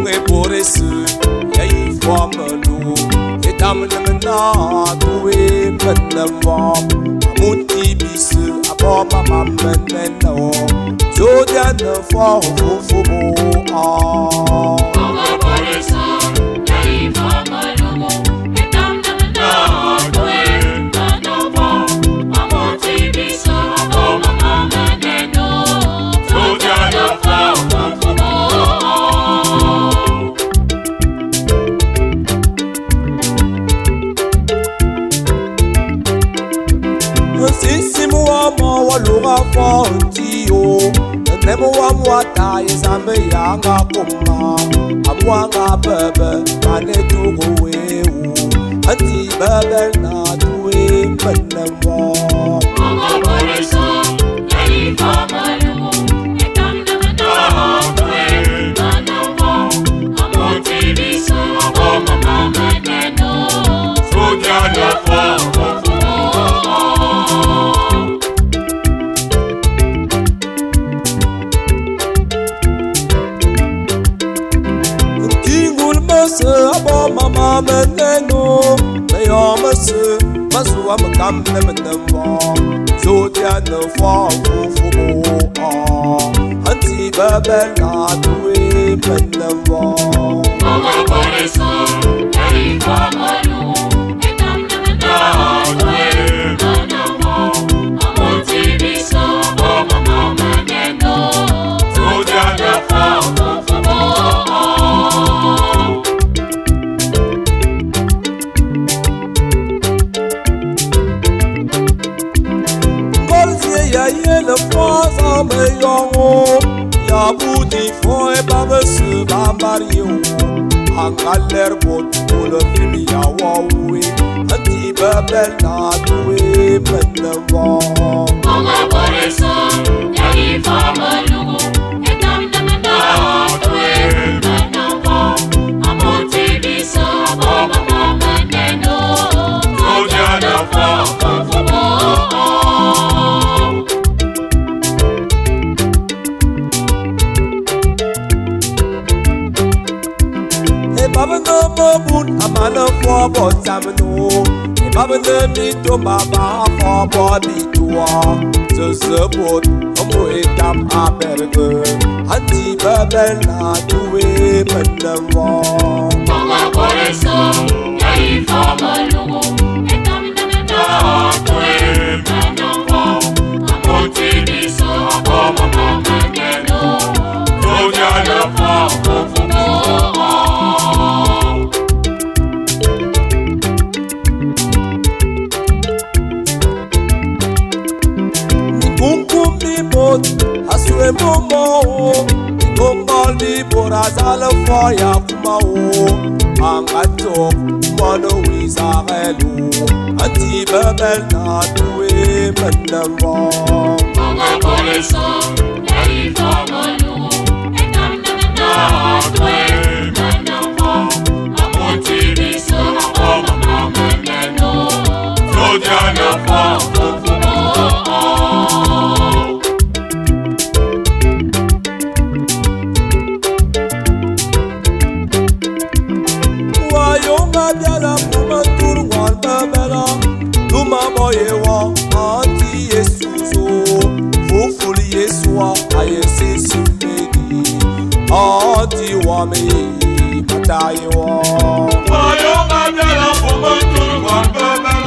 e porese ya I famelo e tamna tu e menwa muti bis aboma mameno jodia no fo fo ah Sisimu wa mawaluga fontio Nemo wa mwata yezambe yanga kuma Amwanga bebe mane tugo weu Anti bebe na tuwe menewa Mama Borisa, yai famalu Etamna na tuwe menewa Amonti bisa aboma mama neno Soja na fomo Abo mama meneno Meyo mese Masu amakam nemenemwa Zodia ne fwa fufubo Anti bebe na tuwe menemwa Mama Borisa, yai famalu Etamna na tuwe menewa Amonti bisa aboma mama neno Zodia na fomo Le France en meilleur ya bouti fo e bave se bambario en galère bot pour le film ya wawe anti babel na tuwe menwa Mama Borisa, yai famalu Etamna na tuwe menewa Amonti bisa aboma mama neno Zodia na fomo Baba no mobun amana for botamno Baba no mi to baba for body to so support omo etam aberge anti babel na tuwe menwa Mama Borisa, yai famalu Etamna na tuwe menewa Amonti bisa aboma mama neno Zodia na fomo Aswe momo Gombal di borazala foya kumao Angato mono wizarelu Anti bebel na tuwe menemwa Mama Borisa, yai famalu Etamna na tuwe menewa Amonti bisa aboma mama neno Zodia na fomo Wayonga biala puma turwan babela Luma boyewa anti yesuzo Fufuli yesua ayese simedi Anti wame matayewa Wayonga biala puma turwan babela